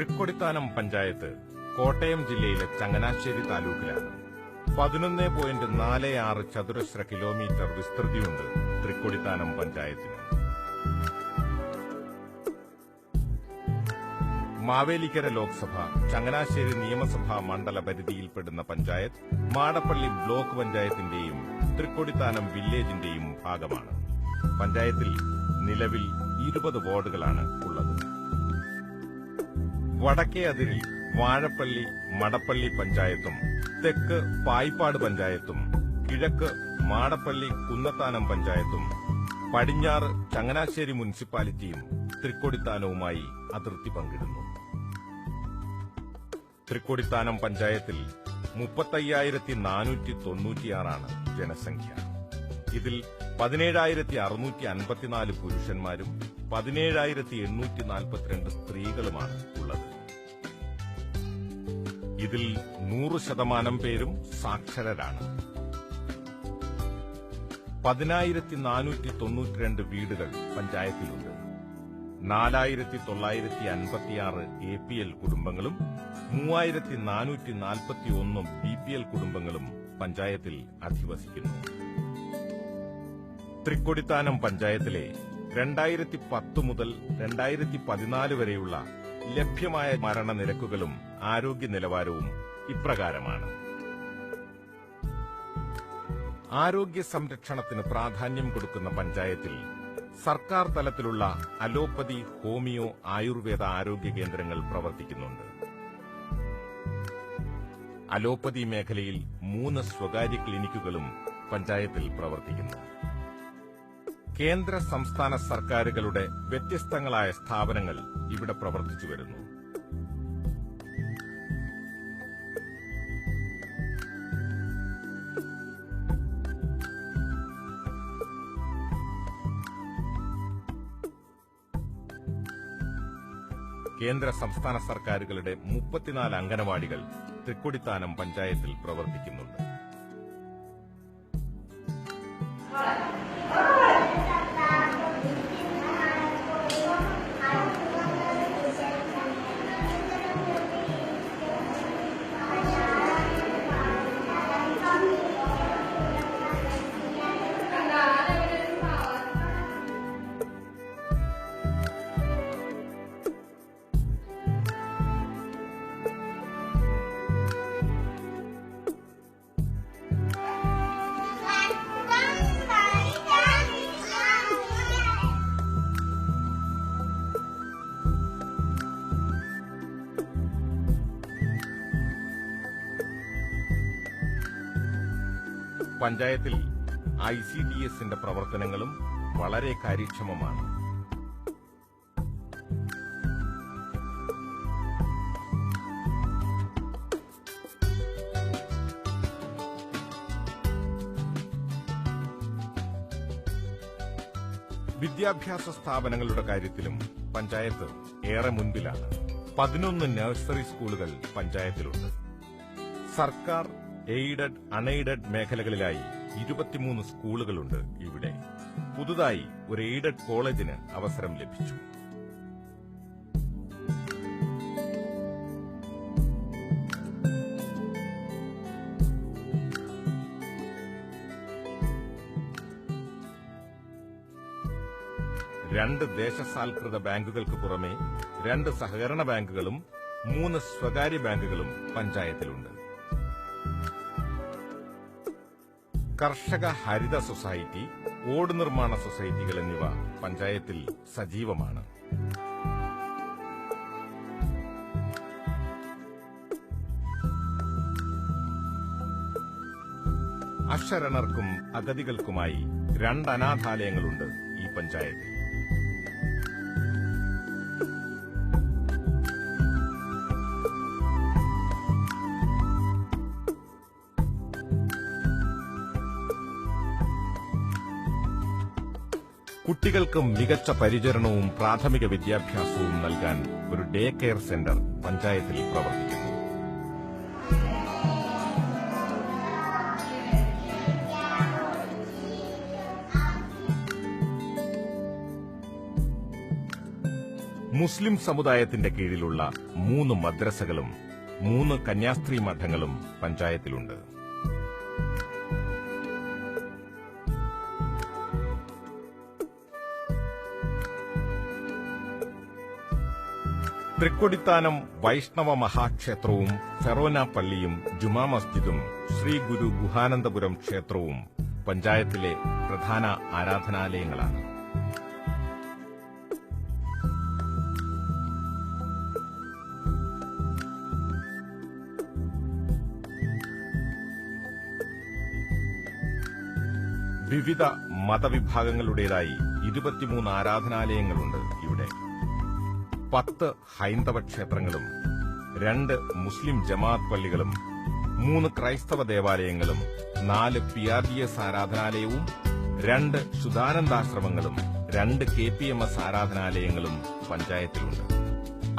തൃക്കൊടിത്താനം പഞ്ചായത്ത് കോട്ടയം ജില്ലയിലെ ചങ്ങനാശ്ശേരി താലൂക്കിലാണ്. 11.46 ചതുരശ്ര കിലോമീറ്റർ വിസ്തൃതിയുണ്ട് തൃക്കൊടിത്താനം പഞ്ചായത്തിന്. മാവേലിക്കര ലോക്സഭ, ചങ്ങനാശ്ശേരി നിയമസഭാ മണ്ഡല പരിധിയിൽപ്പെടുന്ന പഞ്ചായത്ത് മാടപ്പള്ളി ബ്ലോക്ക് പഞ്ചായത്തിന്റെയും തൃക്കൊടിത്താനം വില്ലേജിന്റെയും ഭാഗമാണ്. പഞ്ചായത്തിൽ നിലവിൽ 20 വാർഡുകളാണ് ഉള്ളത്. വടക്കേ അതിരിൽ വാഴപ്പള്ളി മടപ്പള്ളി പഞ്ചായത്തും തെക്ക് പായിപ്പാട് പഞ്ചായത്തും കിഴക്ക് മാടപ്പള്ളി കുന്നത്താനം പഞ്ചായത്തും പടിഞ്ഞാറ് ചങ്ങനാശ്ശേരി മുനിസിപ്പാലിറ്റിയും തൃക്കൊടിത്താനവുമായി അതിർത്തി പങ്കിടുന്നു. തൃക്കൊടിത്താനം പഞ്ചായത്തിൽ 35,496 ജനസംഖ്യ. ഇതിൽ 17,654 പുരുഷന്മാരും 17,842 സ്ത്രീകളുമാണ് ഉള്ളത്. ഇതിൽ 100% പേരും സാക്ഷരരാണ്. 10,492 വീടുകൾ പഞ്ചായത്തിലുണ്ട്. 4,956 APL കുടുംബങ്ങളും 3,441 BPL കുടുംബങ്ങളും പഞ്ചായത്തിൽ അധിവസിക്കുന്നു. തൃക്കൊടിത്താനം പഞ്ചായത്തിലെ 2010 മുതൽ 2014 വരെയുള്ള ലഭ്യമായ മരണനിരക്കുകളും ആരോഗ്യ നിലവാരവും ഇപ്രകാരമാണ്. ആരോഗ്യ സംരക്ഷണത്തിന് പ്രാധാന്യം കൊടുക്കുന്ന പഞ്ചായത്തിൽ സർക്കാർ തലത്തിലുള്ള അലോപ്പതി, ഹോമിയോ, ആയുർവേദ ആരോഗ്യ കേന്ദ്രങ്ങൾ പ്രവർത്തിക്കുന്നുണ്ട്. അലോപ്പതി മേഖലയിൽ 3 സ്വകാര്യ ക്ലിനിക്കുകളും പഞ്ചായത്തിൽ പ്രവർത്തിക്കുന്നു. കേന്ദ്ര സംസ്ഥാന സർക്കാരുകളുടെ വ്യത്യസ്തങ്ങളായ സ്ഥാപനങ്ങൾ ഇവിടെ പ്രവർത്തിച്ചു വരുന്നു. കേന്ദ്ര സംസ്ഥാന സർക്കാരുകളുടെ 34 അംഗനവാടികൾ തൃക്കൊടിത്താനം പഞ്ചായത്തിൽ പ്രവർത്തിക്കുന്നുണ്ട്. പഞ്ചായത്തിൽ ICDSന്റെ പ്രവർത്തനങ്ങളും വളരെ കാര്യക്ഷമമാണ്. വിദ്യാഭ്യാസ സ്ഥാപനങ്ങളുടെ കാര്യത്തിലും പഞ്ചായത്ത് ഏറെ മുൻപിലാണ്. 11 നഴ്സറി സ്കൂളുകൾ പഞ്ചായത്തിലുണ്ട്. സർക്കാർ, എയ്ഡഡ്, അൺഎയ്ഡഡ് മേഖലകളിലായി 23 സ്കൂളുകളുണ്ട് ഇവിടെ. പുതുതായി ഒരു എയ്ഡഡ് കോളേജിന് അവസരം ലഭിച്ചു. രണ്ട് ദേശസാൽകൃത ബാങ്കുകൾക്ക് പുറമെ 2 സഹകരണ ബാങ്കുകളും 3 സ്വകാര്യ ബാങ്കുകളും പഞ്ചായത്തിലുണ്ട്. കർഷക ഹരിത സൊസൈറ്റി, ഓട് നിർമ്മാണ സൊസൈറ്റികൾ എന്നിവ പഞ്ചായത്തിൽ സജീവമാണ്. അശരണർക്കും അഗതികൾക്കുമായി 2 അനാഥാലയങ്ങളുണ്ട് ഈ പഞ്ചായത്തിൽ. കുട്ടികൾക്ക് മികച്ച പരിചരണവും പ്രാഥമിക വിദ്യാഭ്യാസവും നൽകാൻ ഒരു ഡേ കെയർ സെന്റർ പഞ്ചായത്തിൽ പ്രവർത്തിക്കുന്നു. മുസ്ലിം സമുദായത്തിന്റെ കീഴിലുള്ള 3 മദ്രസകളും 3 കന്യാസ്ത്രീ മഠങ്ങളും പഞ്ചായത്തിലുണ്ട്. തൃക്കൊടിത്താനം വൈഷ്ണവ മഹാക്ഷേത്രവും ഫെറോന പള്ളിയും ജുമാ മസ്ജിദും ശ്രീ ഗുരു ഗുഹാനന്ദപുരം ക്ഷേത്രവും പഞ്ചായത്തിലെ പ്രധാന ആരാധനാലയങ്ങളാണ്. വിവിധ മതവിഭാഗങ്ങളുടേതായി 23 ആരാധനാലയങ്ങളുണ്ട് ഇവിടെ. 10 ഹൈന്ദവ ക്ഷേത്രങ്ങളും 2 മുസ്ലിം ജമാഅത്ത് പള്ളികളും 3 ക്രൈസ്തവ ദേവാലയങ്ങളും 4 PRDS ആരാധനാലയവും 2 ശുദ്ധാനന്ദാശ്രമങ്ങളും 2 KPMS ആരാധനാലയങ്ങളും പഞ്ചായത്തിലുണ്ട്.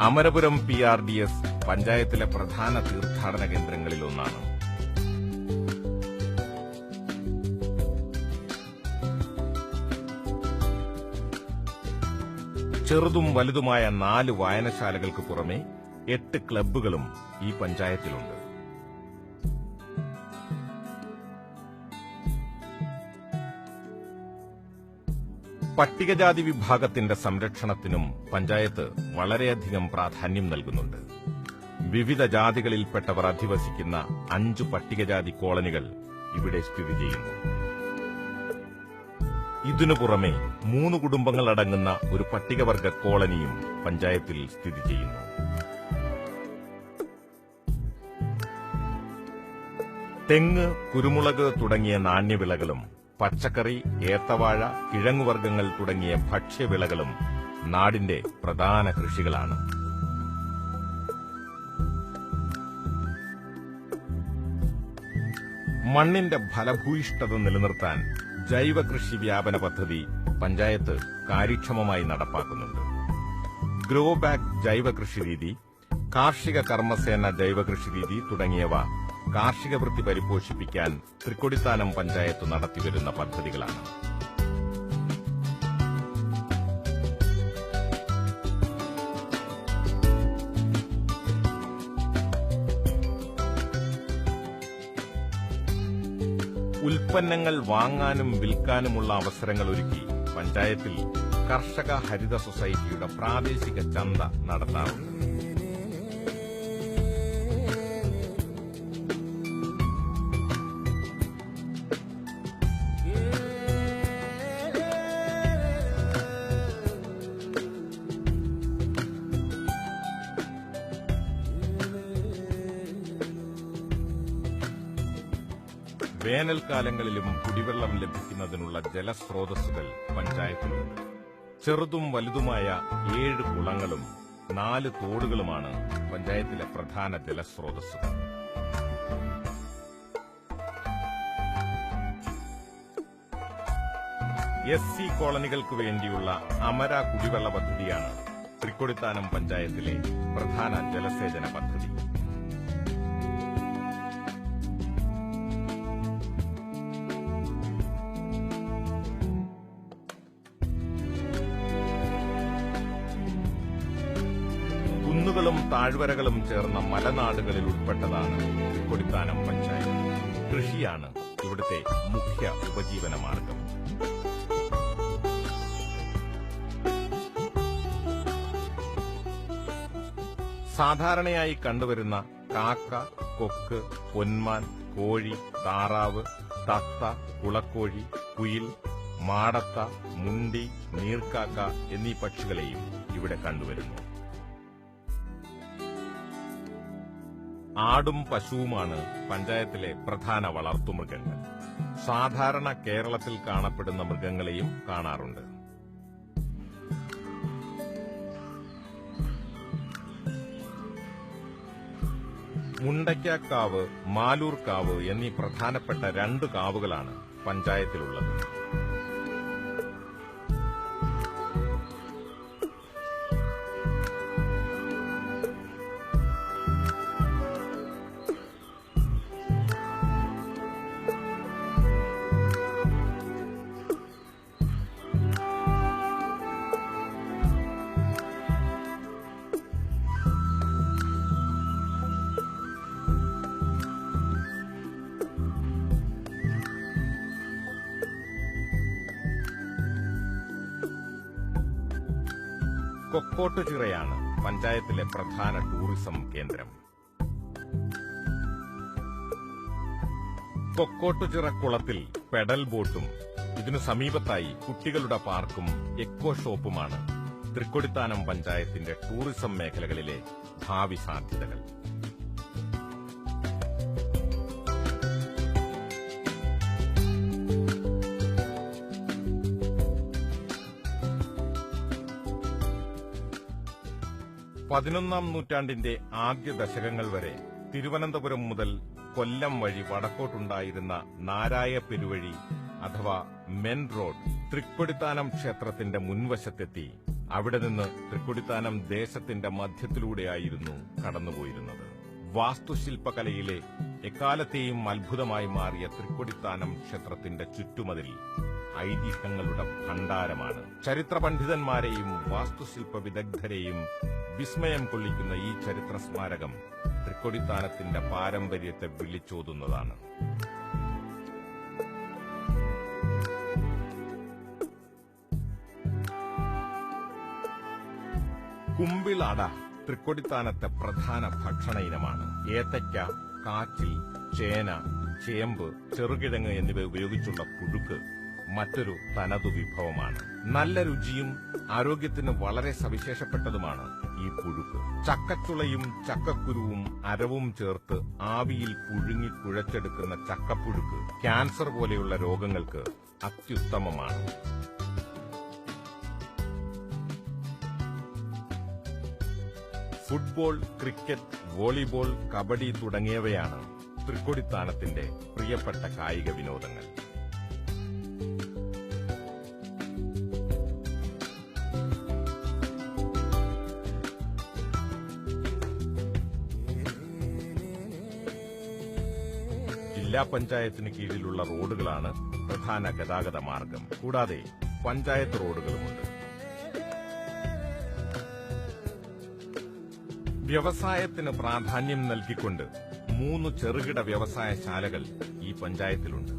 അമരപുരം PRDS പഞ്ചായത്തിലെ പ്രധാന തീർത്ഥാടന കേന്ദ്രങ്ങളിലൊന്നാണ്. ചെറുതും വലുതുമായ 4 വായനശാലകൾക്ക് പുറമെ 8 ക്ലബ്ബുകളും ഈ പഞ്ചായത്തിലുണ്ട്. പട്ടികജാതി വിഭാഗത്തിന്റെ സംരക്ഷണത്തിനും പഞ്ചായത്ത് വളരെയധികം പ്രാധാന്യം നൽകുന്നുണ്ട്. വിവിധ ജാതികളിൽപ്പെട്ടവർ അധിവസിക്കുന്ന 5 പട്ടികജാതി കോളനികൾ ഇവിടെ സ്ഥിതി ചെയ്യുന്നു. ഇതിനു പുറമെ 3 കുടുംബങ്ങളടങ്ങുന്ന ഒരു പട്ടികവർഗ കോളനിയും പഞ്ചായത്തിൽ സ്ഥിതി ചെയ്യുന്നു. തെങ്ങ്, കുരുമുളക് തുടങ്ങിയ നാണ്യവിളകളും പച്ചക്കറി, ഏത്തവാഴ, കിഴങ്ങുവർഗ്ഗങ്ങൾ തുടങ്ങിയ ഭക്ഷ്യവിളകളും നാടിന്റെ പ്രധാന കൃഷികളാണ്. മണ്ണിന്റെ ഫലഭൂയിഷ്ഠത നിലനിർത്താൻ ജൈവ കൃഷി വ്യാപന പദ്ധതി പഞ്ചായത്ത് കാര്യക്ഷമമായി നടപ്പാക്കുന്നുണ്ട്. ഗ്രോ ബാഗ് ജൈവ കൃഷിരീതി, കാർഷിക കർമ്മസേന ജൈവ കൃഷിരീതി തുടങ്ങിയവ കാർഷിക വൃത്തി പരിപോഷിപ്പിക്കാൻ തൃക്കൊടിത്താനം പഞ്ചായത്ത് നടത്തിവരുന്ന പദ്ധതികളാണ്. ഉൽപ്പന്നങ്ങൾ വാങ്ങാനും വിൽക്കാനുമുള്ള അവസരങ്ങൾ ഒരുക്കി പഞ്ചായത്തിൽ കർഷക ഹരിത സൊസൈറ്റിയുടെ പ്രാദേശിക ചന്ത നടത്താറുണ്ട്. വേനൽക്കാലങ്ങളിലും കുടിവെള്ളം ലഭിക്കുന്നതിനുള്ള ജലസ്രോതസ്സുകൾ പഞ്ചായത്തിലുണ്ട്. ചെറുതും വലുതുമായ 7 കുളങ്ങളും 4 തോടുകളുമാണ് പഞ്ചായത്തിലെ പ്രധാന ജലസ്രോതസ്സുകൾ. SC കോളനികൾക്ക് വേണ്ടിയുള്ള അമര കുടിവെള്ള പദ്ധതിയാണ് തൃക്കൊടിത്താനം പഞ്ചായത്തിലെ പ്രധാന ജലസേചന പദ്ധതി. കുന്നുകളും താഴ്വരകളും ചേർന്ന മലനാടുകളിൽ ഉൾപ്പെട്ടതാണ് തൃക്കൊടിത്താനം പഞ്ചായത്ത്. കൃഷിയാണ് ഇവിടുത്തെ മുഖ്യ ഉപജീവന മാർഗം. സാധാരണയായി കണ്ടുവരുന്ന കാക്ക, കൊക്ക്, പൊന്മാൻ, കോഴി, താറാവ്, തത്ത, കുളക്കോഴി, കുയിൽ, മാടത്ത, മുണ്ടി, നീർക്കാക്ക എന്നീ പക്ഷികളെയും ഇവിടെ കണ്ടുവരുന്നു. ആടും പശുവുമാണ് പഞ്ചായത്തിലെ പ്രധാന വളർത്തുമൃഗങ്ങൾ. സാധാരണ കേരളത്തിൽ കാണപ്പെടുന്ന മൃഗങ്ങളെയും കാണാറുണ്ട്. മുണ്ടയ്ക്കാക്കാവ്, മാലൂർക്കാവ് എന്നീ പ്രധാനപ്പെട്ട 2 കാവുകളാണ് പഞ്ചായത്തിലുള്ളത്. കൊക്കോട്ടുചിറയാണ് പഞ്ചായത്തിലെ പ്രധാന ടൂറിസം കേന്ദ്രം. കൊക്കോട്ടുചിറ കുളത്തിൽ പെഡൽ ബോട്ടും ഇതിനു സമീപത്തായി കുട്ടികളുടെ പാർക്കും എക്കോ ഷോപ്പുമാണ് തൃക്കൊടിത്താനം പഞ്ചായത്തിന്റെ ടൂറിസം മേഖലകളിലെ ഭാവി സാധ്യതകൾ. പതിനൊന്നാം നൂറ്റാണ്ടിന്റെ ആദ്യ ദശകങ്ങൾ വരെ തിരുവനന്തപുരം മുതൽ കൊല്ലം വഴി വടക്കോട്ടുണ്ടായിരുന്ന നാരായ പെരുവഴി അഥവാ മെൻ റോഡ് തൃക്കൊടിത്താനം ക്ഷേത്രത്തിന്റെ മുൻവശത്തെത്തി അവിടെ നിന്ന് തൃക്കൊടിത്താനം ദേശത്തിന്റെ മധ്യത്തിലൂടെയായിരുന്നു കടന്നുപോയിരുന്നത്. വാസ്തുശില്പകലയിലെ എക്കാലത്തെയും അത്ഭുതമായി മാറിയ തൃക്കൊടിത്താനം ക്ഷേത്രത്തിന്റെ ചുറ്റുമതിൽ ഐതിഹ്യങ്ങളുടെ ഭണ്ഡാരമാണ്. ചരിത്ര പണ്ഡിതന്മാരെയും വാസ്തുശില്പ വിദഗ്ധരെയും വിസ്മയം കൊള്ളിക്കുന്ന ഈ ചരിത്ര സ്മാരകം തൃക്കൊടിത്താനത്തിന്റെ പാരമ്പര്യത്തെ വിളിച്ചോതുന്നതാണ്. കുമ്പിളട തൃക്കൊടിത്താനത്തെ പ്രധാന ഭക്ഷണ ഇനമാണ്. ഏത്തയ്ക്ക, കാച്ചിൽ, ചേന, ചേമ്പ്, ചെറുകിഴങ്ങ് എന്നിവ ഉപയോഗിച്ചുള്ള പുഴുക്ക് മറ്റൊരു തനതു വിഭവമാണ്. നല്ല രുചിയും ആരോഗ്യത്തിന് വളരെ സവിശേഷപ്പെട്ടതുമാണ് ഈ പുഴുക്ക്. ചക്കച്ചുളയും ചക്കക്കുരുവും അരവും ചേർത്ത് ആവിയിൽ പുഴുങ്ങി കുഴച്ചെടുക്കുന്ന ചക്കപ്പുഴുക്ക് ക്യാൻസർ പോലെയുള്ള രോഗങ്ങൾക്ക് അത്യുത്തമമാണ്. ഫുട്ബോൾ, ക്രിക്കറ്റ്, വോളിബോൾ, കബഡി തുടങ്ങിയവയാണ് തൃക്കൊടിത്താനത്തിന്റെ പ്രിയപ്പെട്ട കായിക വിനോദങ്ങൾ. ജില്ലാ പഞ്ചായത്തിന് കീഴിലുള്ള റോഡുകളാണ് പ്രധാന ഗതാഗത മാർഗം. കൂടാതെ പഞ്ചായത്ത് റോഡുകളുമുണ്ട്. വ്യവസായത്തിന് പ്രാധാന്യം നൽകിക്കൊണ്ട് 3 ചെറുകിട വ്യവസായശാലകൾ ഈ പഞ്ചായത്തിലുണ്ട്.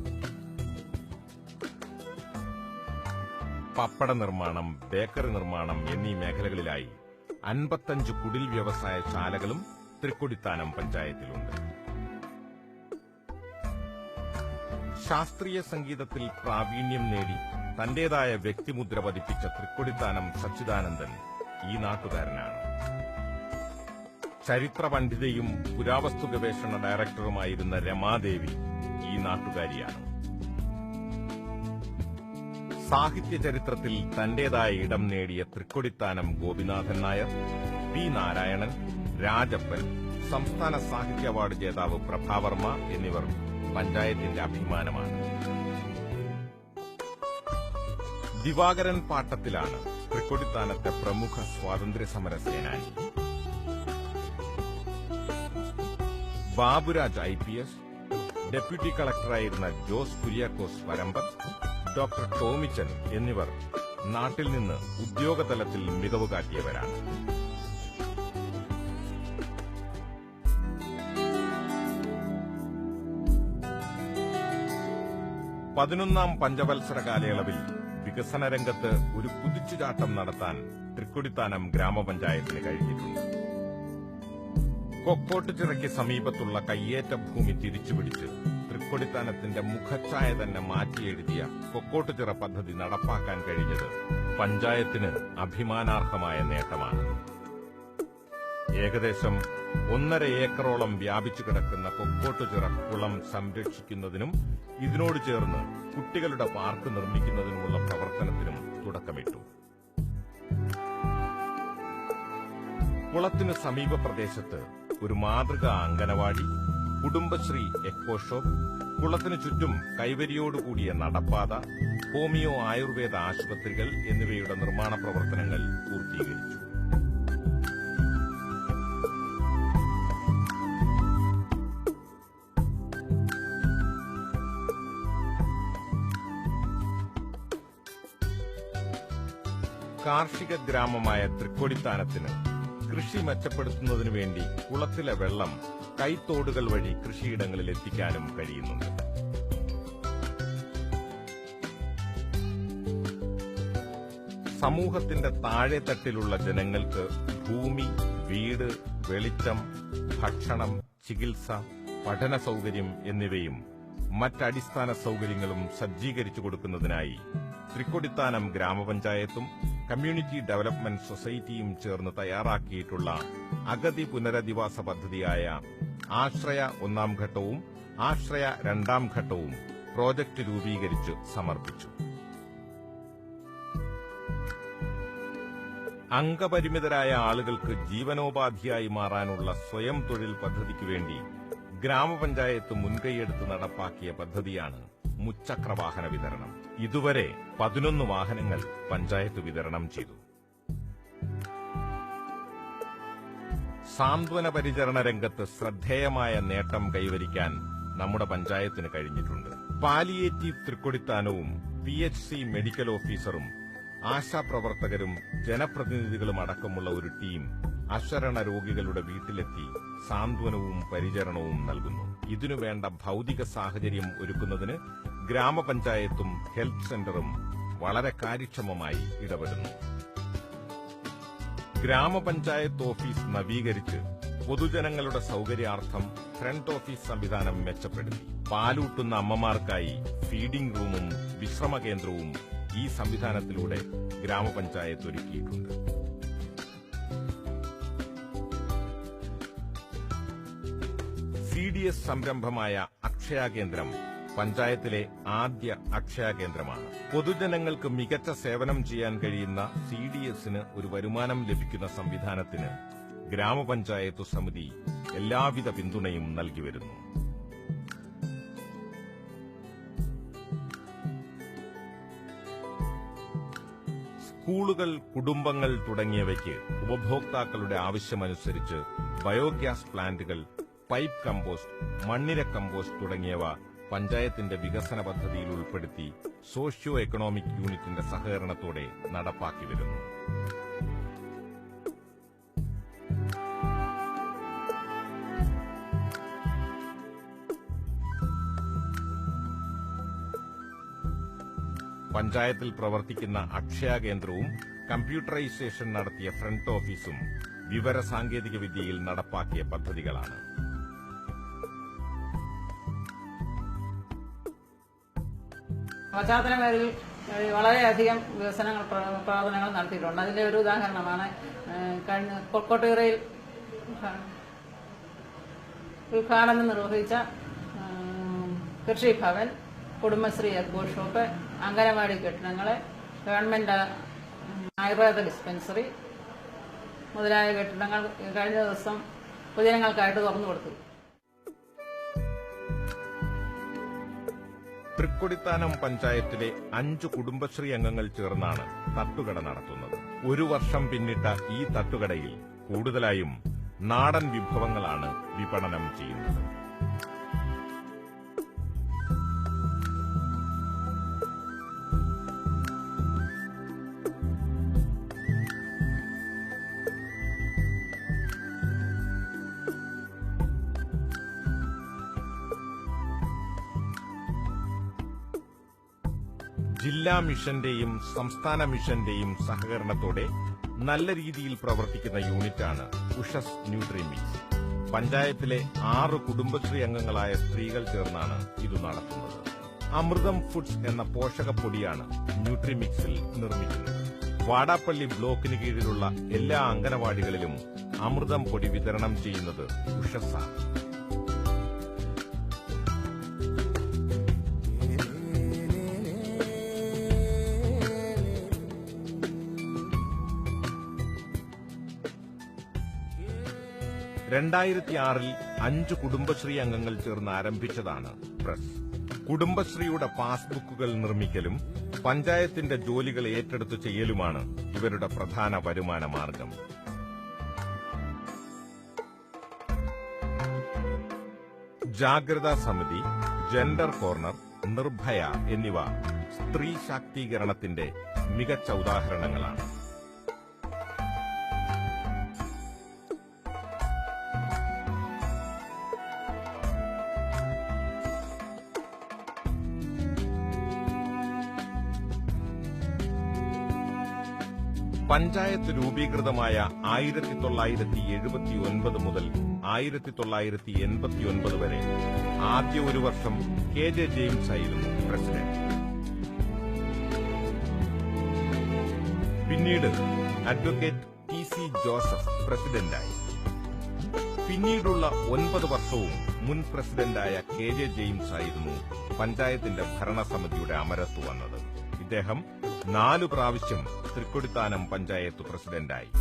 പപ്പട നിർമ്മാണം, ബേക്കറി നിർമ്മാണം എന്നീ മേഖലകളിലായി 55 കുടിൽ വ്യവസായശാലകളും തൃക്കൊടിത്താനം പഞ്ചായത്തിലുണ്ട്. ശാസ്ത്രീയ സംഗീതത്തിൽ പ്രാവീണ്യം നേടി തന്റേതായ വ്യക്തിമുദ്ര പതിപ്പിച്ച തൃക്കൊടിത്താനം സച്ചിദാനന്ദൻ ഈ നാട്ടുകാരനാണ്. ചരിത്ര പണ്ഡിതയും പുരാവസ്തു ഗവേഷണ ഡയറക്ടറുമായിരുന്ന രമാദേവി ഈ നാട്ടുകാരിയാണ്. സാഹിത്യ ചരിത്രത്തിൽ തന്റേതായ ഇടം നേടിയ തൃക്കൊടിത്താനം ഗോപിനാഥൻ നായർ, പി നാരായണൻ, രാജപ്പൻ, സംസ്ഥാന സാഹിത്യ അവാർഡ് ജേതാവ് പ്രഭാവർമ്മ എന്നിവർ പഞ്ചായത്തിന്റെ അഭിമാനമാണ്. ദിവാകരൻ പാട്ടത്തിലാണ് തൃക്കൊടിത്താനത്തെ പ്രമുഖ സ്വാതന്ത്ര്യസമര സേനാനി. ബാബുരാജ് IPS, ഡെപ്യൂട്ടി കളക്ടറായിരുന്ന ജോസ് കുര്യാക്കോസ് വരമ്പൻ, ഡോക്ടർ ടോമിച്ചൻ എന്നിവർ നാട്ടിൽ നിന്ന് ഉദ്യോഗതലത്തിൽ മികവ് കാട്ടിയവരാണ്. പതിനൊന്നാം പഞ്ചവത്സര കാലയളവിൽ വികസന രംഗത്ത് ഒരു കുതിച്ചുചാട്ടം നടത്താൻ തൃക്കൊടിത്താനം ഗ്രാമപഞ്ചായത്തിന് കഴിഞ്ഞിട്ടുണ്ട്. കൊക്കോട്ടുചിറയ്ക്ക് സമീപത്തുള്ള കയ്യേറ്റ ഭൂമി തിരിച്ചുപിടിച്ച് തൃക്കൊടിത്താനത്തിന്റെ മുഖച്ഛായ തന്നെ മാറ്റിയെഴുതിയ കൊക്കോട്ടുചിറ പദ്ധതി നടപ്പാക്കാൻ കഴിഞ്ഞത് പഞ്ചായത്തിന് അഭിമാനാർഹമായ നേട്ടമാണ്. ഏകദേശം 1.5 ഏക്കറോളം വ്യാപിച്ചു കിടക്കുന്ന കൊക്കോട്ടുചിറ കുളം സംരക്ഷിക്കുന്നതിനും ഇതിനോട് ചേർന്ന് കുട്ടികളുടെ പാർക്ക് നിർമ്മിക്കുന്നതിനുമുള്ള പ്രവർത്തനത്തിനും തുടക്കമിട്ടു. കുളത്തിനു സമീപ പ്രദേശത്ത് ഒരു മാതൃകാ അംഗനവാടി, കുടുംബശ്രീ എക്കോ ഷോപ്പ്, കുളത്തിനു ചുറ്റും കൈവരിയോടുകൂടിയ നടപ്പാത, ഹോമിയോ ആയുർവേദ ആശുപത്രികൾ എന്നിവയുടെ നിർമ്മാണ പ്രവർത്തനങ്ങൾ പൂർത്തീകരിച്ചു. കാർഷിക ഗ്രാമമായ തൃക്കൊടിത്താനത്തിന് കൃഷി മെച്ചപ്പെടുത്തുന്നതിനു വേണ്ടി കുളത്തിലെ വെള്ളം കൈത്തോടുകൾ വഴി കൃഷിയിടങ്ങളിൽ എത്തിക്കാനും കഴിയുന്നുണ്ട്. സമൂഹത്തിന്റെ താഴെത്തട്ടിലുള്ള ജനങ്ങൾക്ക് ഭൂമി, വീട്, വെളിച്ചം, ഭക്ഷണം, ചികിത്സ, പഠന സൗകര്യം എന്നിവയും മറ്റടിസ്ഥാന സൗകര്യങ്ങളും സജ്ജീകരിച്ചു കൊടുക്കുന്നതിനായി തൃക്കൊടിത്താനം ഗ്രാമപഞ്ചായത്തും കമ്മ്യൂണിറ്റി ഡെവലപ്മെന്റ് സൊസൈറ്റിയും ചേർന്ന് തയ്യാറാക്കിയിട്ടുള്ള അഗതി പുനരധിവാസ പദ്ധതിയായ ആശ്രയ 1-ാം ഘട്ടവും ആശ്രയ 2-ാം ഘട്ടവും പ്രോജക്ട് രൂപീകരിച്ച് സമർപ്പിച്ചു. അംഗപരിമിതരായ ആളുകൾക്ക് ജീവനോപാധിയായി മാറാനുള്ള സ്വയം തൊഴിൽ പദ്ധതിക്ക് വേണ്ടി ഗ്രാമപഞ്ചായത്ത് മുൻകൈയെടുത്ത് നടപ്പാക്കിയ പദ്ധതിയാണ് മുച്ചക്രവാഹന വിതരണം. ഇതുവരെ 11 വാഹനങ്ങൾ പഞ്ചായത്ത് വിതരണം ചെയ്തു. സാന്ത്വന പരിചരണ രംഗത്ത് ശ്രദ്ധേയമായ നേട്ടം കൈവരിക്കാൻ നമ്മുടെ പഞ്ചായത്തിന് കഴിഞ്ഞിട്ടുണ്ട്. പാലിയേറ്റീവ് തൃക്കൊടിത്താനവും PHC മെഡിക്കൽ ഓഫീസറും ആശാപ്രവർത്തകരും ജനപ്രതിനിധികളും അടക്കമുള്ള ഒരു ടീം അശരണ രോഗികളുടെ വീട്ടിലെത്തി സാന്ത്വനവും പരിചരണവും നൽകുന്നു. ഇതിനുവേണ്ട ഭൌതിക സാഹചര്യം ഒരുക്കുന്നതിന് ഗ്രാമപഞ്ചായത്തും ഹെൽത്ത് സെന്ററും വളരെ കാര്യക്ഷമമായി ഇടപെടുന്നു. ഗ്രാമപഞ്ചായത്ത് ഓഫീസ് നവീകരിച്ച് പൊതുജനങ്ങളുടെ സൗകര്യാർത്ഥം ഫ്രണ്ട് ഓഫീസ് സംവിധാനം മെച്ചപ്പെടുത്തി. പാലൂട്ടുന്ന അമ്മമാർക്കായി ഫീഡിംഗ് റൂമും വിശ്രമ കേന്ദ്രവും ഈ സംവിധാനത്തിലൂടെ ഗ്രാമപഞ്ചായത്ത് ഒരുക്കിയിട്ടുണ്ട്. CDS സംരംഭമായ അക്ഷയ കേന്ദ്രം പഞ്ചായത്തിലെ ആദ്യ അക്ഷയ കേന്ദ്രമാണ്. പൊതുജനങ്ങൾക്ക് മികച്ച സേവനം ചെയ്യാൻ കഴിയുന്ന CDSന് ഒരു വരുമാനം ലഭിക്കുന്ന സംവിധാനത്തിന് ഗ്രാമപഞ്ചായത്ത് സമിതി എല്ലാവിധ പിന്തുണയും നൽകി വരുന്നു. സ്കൂളുകൾ, കുടുംബങ്ങൾ തുടങ്ങിയവയ്ക്ക് ഉപഭോക്താക്കളുടെ ആവശ്യമനുസരിച്ച് ബയോഗ്യാസ് പ്ലാന്റുകൾ, പൈപ്പ് കമ്പോസ്റ്റ്, മണ്ണിര കമ്പോസ്റ്റ് തുടങ്ങിയവ പഞ്ചായത്തിന്റെ വികസന പദ്ധതിയിൽ ഉൾപ്പെടുത്തി സോഷ്യോ എക്കണോമിക് യൂണിറ്റിന്റെ സഹകരണത്തോടെ നടപ്പാക്കി വരുന്നു. പഞ്ചായത്തിൽ പ്രവർത്തിക്കുന്ന അക്ഷയ കേന്ദ്രവും കമ്പ്യൂട്ടറൈസേഷൻ നടത്തിയ ഫ്രണ്ട് ഓഫീസും വിവര സാങ്കേതിക വിദ്യയിൽ നടപ്പാക്കിയ പദ്ധതികളാണ്. പശ്ചാത്തല മേഖലയിൽ വളരെയധികം പ്രവർത്തനങ്ങൾ നടത്തിയിട്ടുണ്ട്. അതിന്റെ ഒരു ഉദാഹരണമാണ് കഴിഞ്ഞ കൊട്ടൂറയിൽ ഉദ്ഘാടനം നിർവഹിച്ച കൃഷിഭവൻ, കുടുംബശ്രീ എക്കോ ഷോപ്പ്, അംഗനവാടി കെട്ടിടങ്ങൾ, ഗവൺമെന്റ് ആയുർവേദ ഡിസ്പെൻസറി മുതലായ കെട്ടിടങ്ങൾ കഴിഞ്ഞ ദിവസം പൊതുജനങ്ങൾക്കായിട്ട് തുറന്നു കൊടുത്തു. തൃക്കൊടിത്താനം പഞ്ചായത്തിലെ 5 കുടുംബശ്രീ അംഗങ്ങൾ ചേർന്നാണ് തട്ടുകട നടത്തുന്നത്. 1 വർഷം പിന്നിട്ട ഈ തട്ടുകടയിൽ കൂടുതലായും നാടൻ വിഭവങ്ങളാണ് വിപണനം ചെയ്യുന്നത്. ജില്ലാ മിഷന്റെയും സംസ്ഥാന മിഷന്റെയും സഹകരണത്തോടെ നല്ല രീതിയിൽ പ്രവർത്തിക്കുന്ന യൂണിറ്റാണ് ഉഷസ് ന്യൂട്രിമിക്സ്. പഞ്ചായത്തിലെ 6 കുടുംബശ്രീ അംഗങ്ങളായ സ്ത്രീകൾ ചേർന്നാണ് ഇത് നടത്തുന്നത്. അമൃതം ഫുഡ്സ് എന്ന പോഷകപ്പൊടിയാണ് ന്യൂട്രിമിക്സിൽ നിർമ്മിക്കുന്നത്. വാടാപ്പള്ളി ബ്ലോക്കിന് കീഴിലുള്ള എല്ലാ അംഗനവാടികളിലും അമൃതം പൊടി വിതരണം ചെയ്യുന്നത് ഉഷസാണ്. ൽ 5 കുടുംബശ്രീ അംഗങ്ങൾ ചേർന്ന് ആരംഭിച്ചതാണ് പ്രസ്. കുടുംബശ്രീയുടെ പാസ്ബുക്കുകൾ നിർമ്മിക്കലും പഞ്ചായത്തിന്റെ ജോലികൾ ഏറ്റെടുത്ത് ചെയ്യലുമാണ് ഇവരുടെ പ്രധാന വരുമാന മാർഗം. ജാഗ്രതാ സമിതി, ജെൻഡർ കോർണർ, നിർഭയ എന്നിവ സ്ത്രീ ശാക്തീകരണത്തിന്റെ മികച്ച ഉദാഹരണങ്ങളാണ്. പഞ്ചായത്ത് രൂപീകൃതമായ 1979 മുതൽ 1989 വരെ ആദ്യ ഒരു വർഷം KJ ജെയിംസ് ആയിരുന്നു പ്രസിഡന്റ്. പിന്നീട് അഡ്വക്കേറ്റ് TC ജോസഫ് പ്രസിഡന്റായി. പിന്നീടുള്ള 9 വർഷവും മുൻ പ്രസിഡന്റായ KJ ജെയിംസ് ആയിരുന്നു പഞ്ചായത്തിന്റെ ഭരണസമിതിയുടെ അമരത്ത് വന്നത്. ഇദ്ദേഹം 4 പ്രാവശ്യം തൃക്കൊടിത്താനം പഞ്ചായത്ത് പ്രസിഡന്റായി.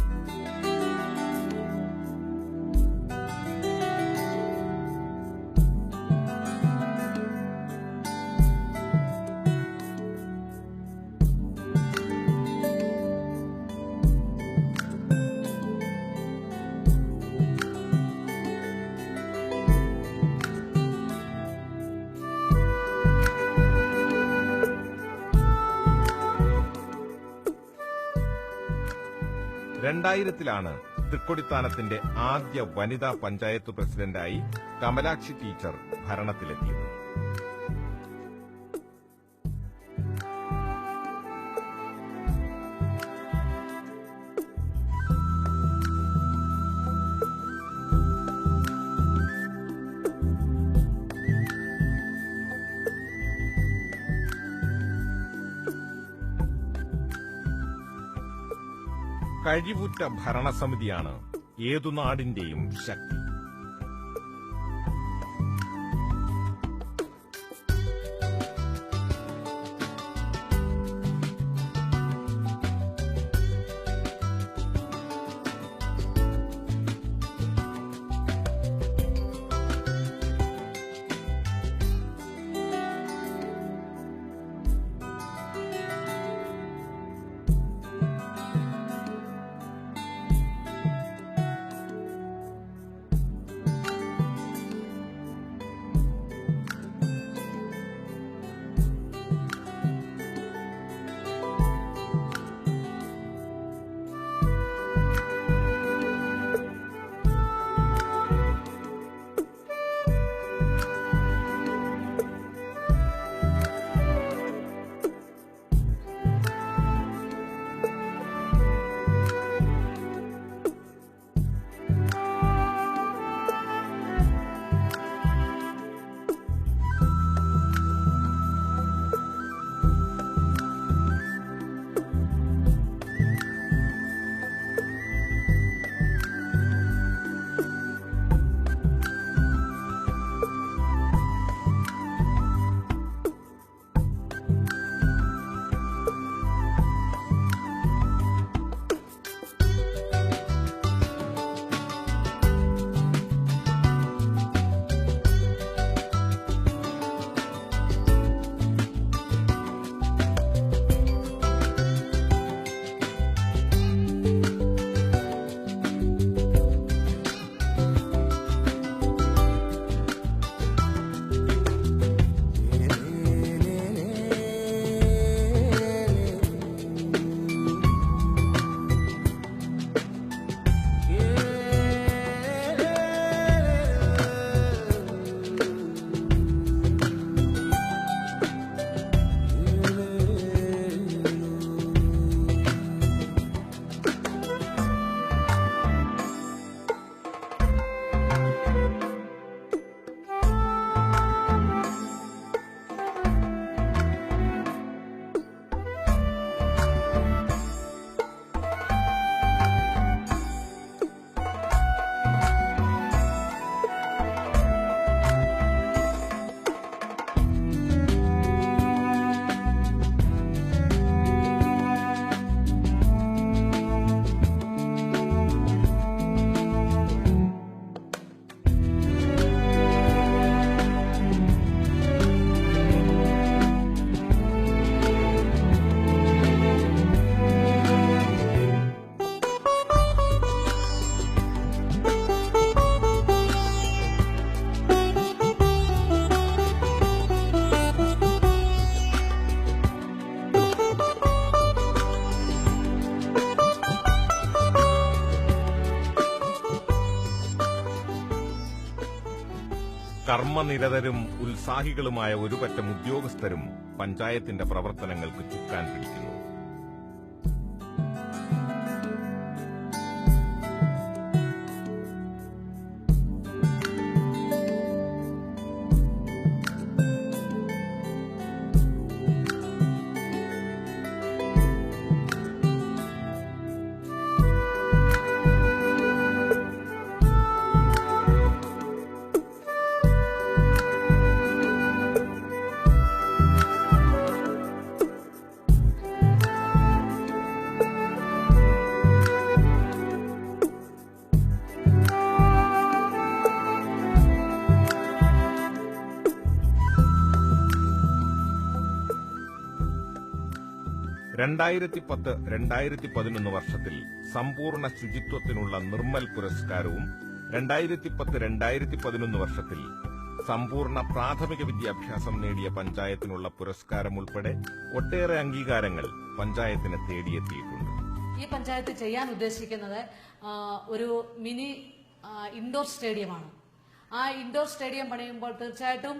ലാണ് തൃക്കൊടിത്താനത്തിന്റെ ആദ്യ വനിതാ പഞ്ചായത്ത് പ്രസിഡന്റായി കമലാക്ഷി ടീച്ചർ ഭരണത്തിലെത്തിയത്. കഴിവുറ്റ ഭരണസമിതിയാണ് ഏതു നാടിന്റെയും ശക്തി. കർമ്മനിരതരും ഉത്സാഹികളുമായ ഒരുപറ്റം ഉദ്യോഗസ്ഥരും പഞ്ചായത്തിന്റെ പ്രവർത്തനങ്ങൾക്ക് ചുക്കാൻ പിടിക്കുന്നു. 2010-2011 വർഷത്തിൽ സമ്പൂർണ്ണ ശുചിത്വത്തിനുള്ള നിർമ്മൽ പുരസ്കാരവും 2010-2011 വർഷത്തിൽ സമ്പൂർണ്ണ പ്രാഥമിക വിദ്യാഭ്യാസം നേടിയ പഞ്ചായത്തിനുള്ള പുരസ്കാരം ഉൾപ്പെടെ ഒട്ടേറെ അംഗീകാരങ്ങൾ പഞ്ചായത്തിനെ തേടിയെത്തിയിട്ടുണ്ട്. ഈ പഞ്ചായത്ത് ചെയ്യാൻ ഉദ്ദേശിക്കുന്നത് ഒരു മിനി ഇൻഡോർ സ്റ്റേഡിയമാണ്. ആ ഇൻഡോർ സ്റ്റേഡിയം പണിയുമ്പോൾ തീർച്ചയായിട്ടും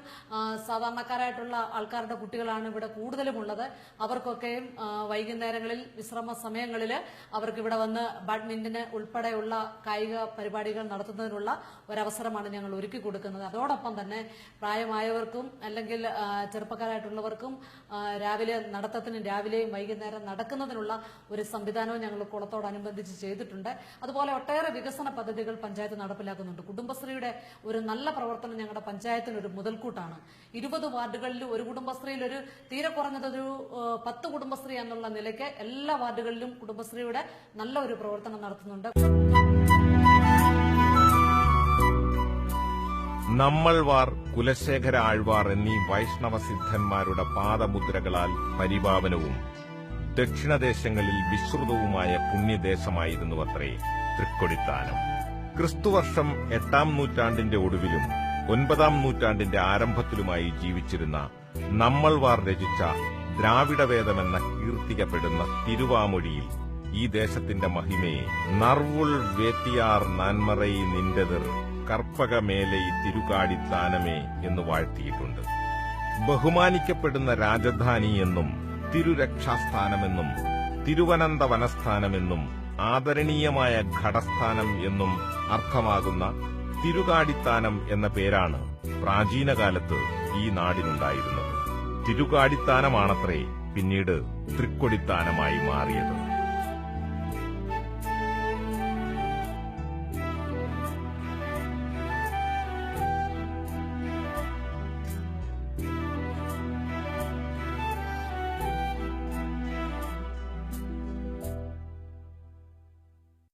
സാധാരണക്കാരായിട്ടുള്ള ആൾക്കാരുടെ കുട്ടികളാണ് ഇവിടെ കൂടുതലും ഉള്ളത്. അവർക്കൊക്കെയും വൈകുന്നേരങ്ങളിൽ വിശ്രമ സമയങ്ങളിൽ അവർക്ക് ഇവിടെ വന്ന് ബാഡ്മിന്റന് ഉൾപ്പെടെയുള്ള കായിക പരിപാടികൾ നടത്തുന്നതിനുള്ള ഒരവസരമാണ് ഞങ്ങൾ ഒരുക്കി കൊടുക്കുന്നത്. അതോടൊപ്പം തന്നെ പ്രായമായവർക്കും അല്ലെങ്കിൽ ചെറുപ്പക്കാരായിട്ടുള്ളവർക്കും രാവിലെയും വൈകുന്നേരം നടക്കുന്നതിനുള്ള ഒരു സംവിധാനവും ഞങ്ങൾ കുളത്തോടനുബന്ധിച്ച് ചെയ്തിട്ടുണ്ട്. അതുപോലെ ഒട്ടേറെ വികസന പദ്ധതികൾ പഞ്ചായത്ത് നടപ്പിലാക്കുന്നുണ്ട്. കുടുംബശ്രീയുടെ ഒരു നല്ല പ്രവർത്തനം ഞങ്ങളുടെ പഞ്ചായത്തിന് ഒരു മുതൽക്കൂട്ടാണ്. 20 വാർഡുകളിൽ ഒരു കുടുംബശ്രീയിൽ ഒരു തീരെ കുറഞ്ഞതൊരു 10 കുടുംബശ്രീ എന്നുള്ള നിലയ്ക്ക് എല്ലാ വാർഡുകളിലും കുടുംബശ്രീയുടെ നല്ല ഒരു പ്രവർത്തനം നടത്തുന്നുണ്ട്. നമ്മൾവാർ, കുലശേഖര ആഴ്വാർ എന്നീ വൈഷ്ണവ സിദ്ധന്മാരുടെ പാദമുദ്രകളാൽ പരിപാവനവും ദക്ഷിണദേശങ്ങളിൽ വിശ്രുതവുമായ പുണ്യദേശമായിരുന്നുവത്രേ തൃക്കൊടിത്താനം. ക്രിസ്തുവർഷം 8-ാം നൂറ്റാണ്ടിന്റെ ഒടുവിലും 9-ാം നൂറ്റാണ്ടിന്റെ ആരംഭത്തിലുമായി ജീവിച്ചിരുന്ന നമ്മൾവാർ രചിച്ച ദ്രാവിഡവേദമെന്ന കീർത്തിക്കപ്പെടുന്ന തിരുവാമൊഴിയിൽ ഈ ദേശത്തിന്റെ മഹിമയെ നർവുൾ വേത്തിയാർ നാൻമറൈ നിന്റെതിർ കർപ്പകമേലൈ തിരുകാടിത്താനമേ എന്ന് വാഴ്ത്തിയിട്ടുണ്ട്. ബഹുമാനിക്കപ്പെടുന്ന രാജധാനി എന്നും തിരുരക്ഷാസ്ഥാനമെന്നും തിരുവനന്തവനസ്ഥാനമെന്നും ആദരണീയമായ ഘടസ്ഥാനം എന്നും അർത്ഥമാകുന്ന തിരുകാടിത്താനം എന്ന പേരാണ് പ്രാചീനകാലത്ത് ഈ നാടിനുണ്ടായിരുന്നത്. തിരുകാടിത്താനമാണത്രേ പിന്നീട് തൃക്കൊടിത്താനമായി മാറിയത്.